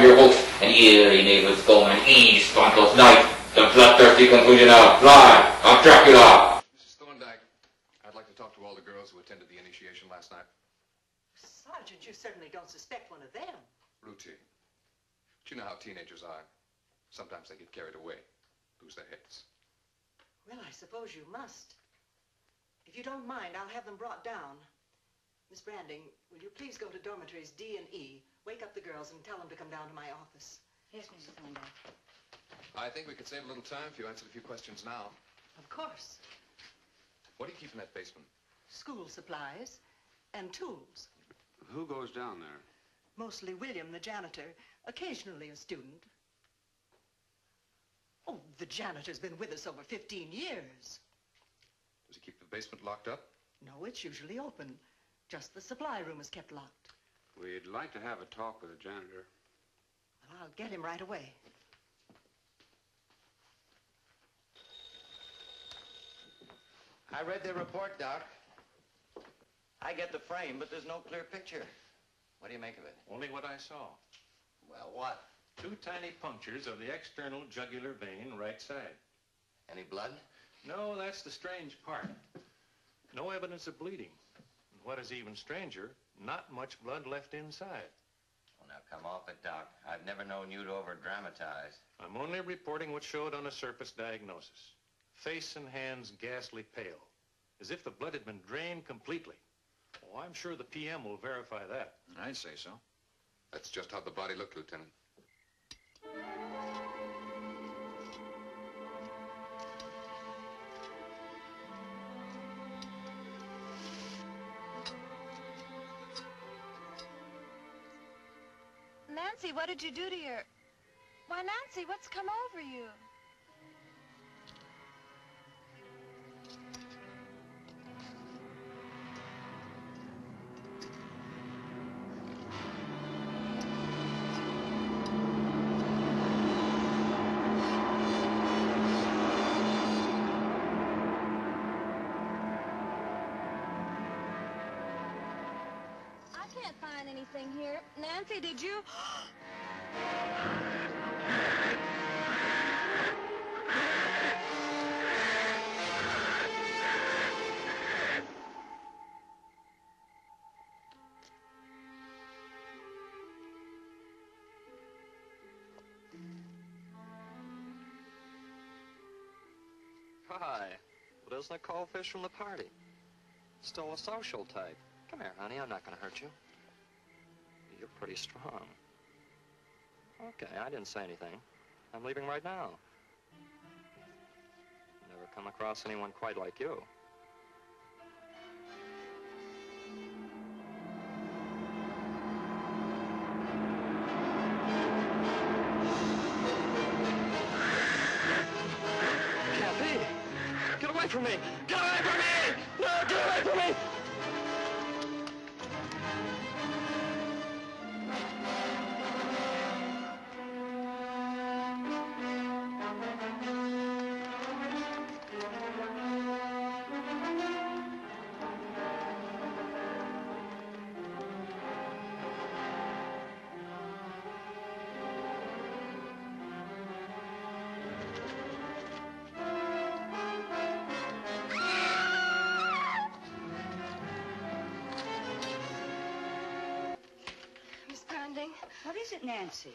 your host, an eerie neighbourhood skullman, SPANTO night, the bloodthirsty conclusion of Fly of Dracula. Mrs. Thorndyke, I'd like to talk to all the girls who attended the initiation last night. Sergeant, you certainly don't suspect one of them. Routine. But you know how teenagers are. Sometimes they get carried away, lose their heads. Well, I suppose you must. If you don't mind, I'll have them brought down. Miss Branding, will you please go to dormitories D and E, wake up the girls, and tell them to come down to my office? Yes, Mrs. Thorndyke. I think we could save a little time if you answered a few questions now. Of course. What do you keep in that basement? School supplies and tools. Who goes down there? Mostly William, the janitor, occasionally a student. Oh, the janitor's been with us over 15 years. Does he keep the basement locked up? No, it's usually open. Just the supply room is kept locked. We'd like to have a talk with the janitor. Well, I'll get him right away. I read the report, Doc. I get the frame, but there's no clear picture. What do you make of it? Only what I saw. Well, what? 2 tiny punctures of the external jugular vein, right side. Any blood? No, that's the strange part. No evidence of bleeding. And what is even stranger, not much blood left inside. Well, now come off it, Doc. I've never known you to over-dramatize. I'm only reporting what showed on a surface diagnosis. Face and hands ghastly pale, as if the blood had been drained completely. Oh, I'm sure the PM will verify that. I'd say so. That's just how the body looked, Lieutenant. Nancy, what did you do to your... Why, Nancy, what's come over you? I can't find anything here. Nancy, did you... Hi. Well, isn't a cold fish from the party? Still a social type. Come here, honey. I'm not going to hurt you. You're pretty strong. Okay, I didn't say anything. I'm leaving right now. Never come across anyone quite like you. Can't be! Get away from me! Get away from me! No, get away from me! What is it, Nancy?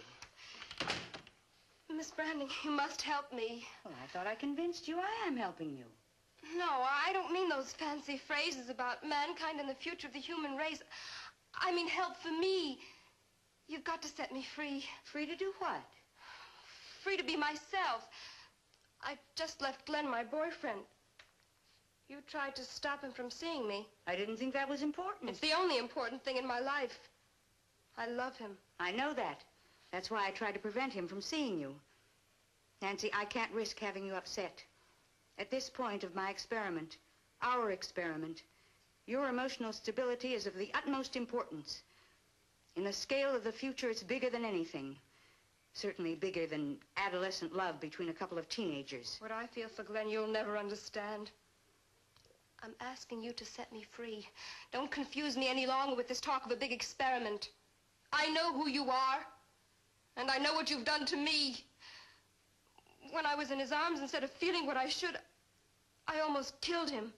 Miss Branding, you must help me. Well, I thought I convinced you I am helping you. No, I don't mean those fancy phrases about mankind and the future of the human race. I mean help for me. You've got to set me free. Free to do what? Free to be myself. I just left Glenn, my boyfriend. You tried to stop him from seeing me. I didn't think that was important. It's the only important thing in my life. I love him. I know that. That's why I tried to prevent him from seeing you. Nancy, I can't risk having you upset. At this point of my experiment, our experiment, your emotional stability is of the utmost importance. In the scale of the future, it's bigger than anything. Certainly bigger than adolescent love between a couple of teenagers. What I feel for Glenn, you'll never understand. I'm asking you to set me free. Don't confuse me any longer with this talk of a big experiment. I know who you are, and I know what you've done to me. When I was in his arms, instead of feeling what I should, I almost killed him.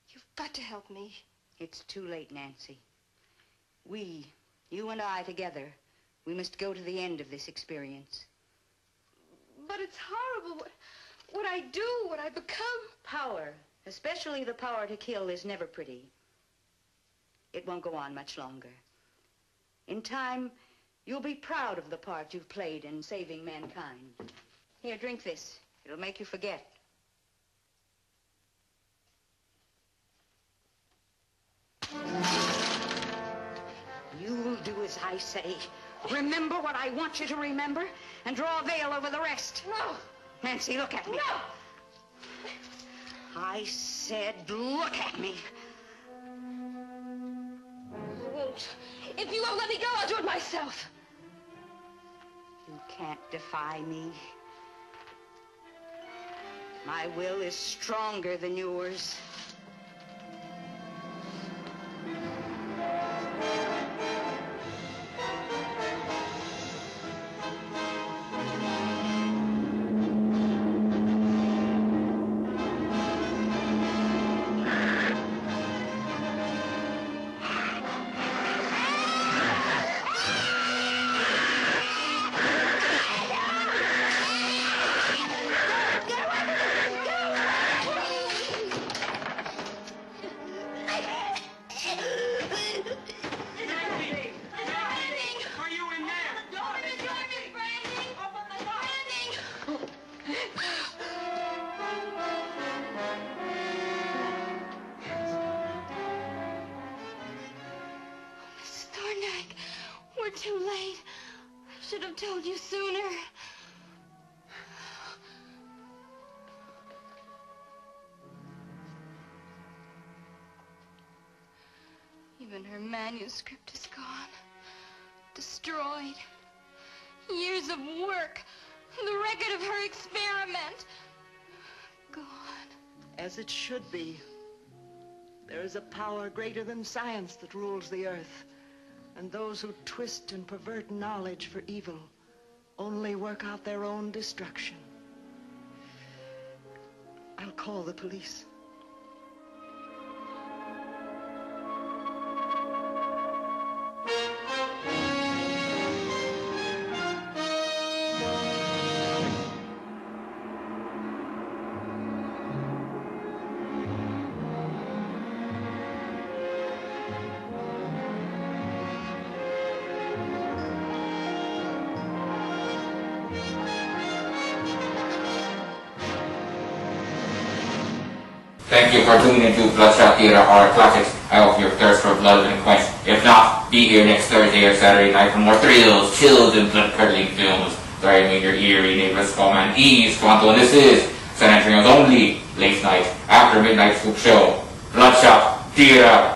You've got to help me. It's too late, Nancy. We, you and I together, we must go to the end of this experience. But it's horrible. What I do, what I become. Power, especially the power to kill, is never pretty. It won't go on much longer. In time, you'll be proud of the part you've played in saving mankind. Here, drink this. It'll make you forget. You'll do as I say. Remember what I want you to remember, and draw a veil over the rest. No! Nancy, look at me. No! I said, look at me. I won't. If you won't let me go, I'll do it myself. You can't defy me. My will is stronger than yours. We're too late. I should have told you sooner. Even her manuscript is gone. Destroyed. Years of work. The record of her experiment. Gone. As it should be. There is a power greater than science that rules the earth. And those who twist and pervert knowledge for evil only work out their own destruction. I'll call the police. Thank you for tuning into Bloodshot Theatre Horror Classics. I hope your thirst for blood has been quenched. If not, be here next Thursday or Saturday night for more thrills, chills, and blood-curdling films. Sorry, I mean your eerie neighbourhood skullman SPANTO, and this is San Antonio's only late night after midnight spook show, Bloodshot Theatre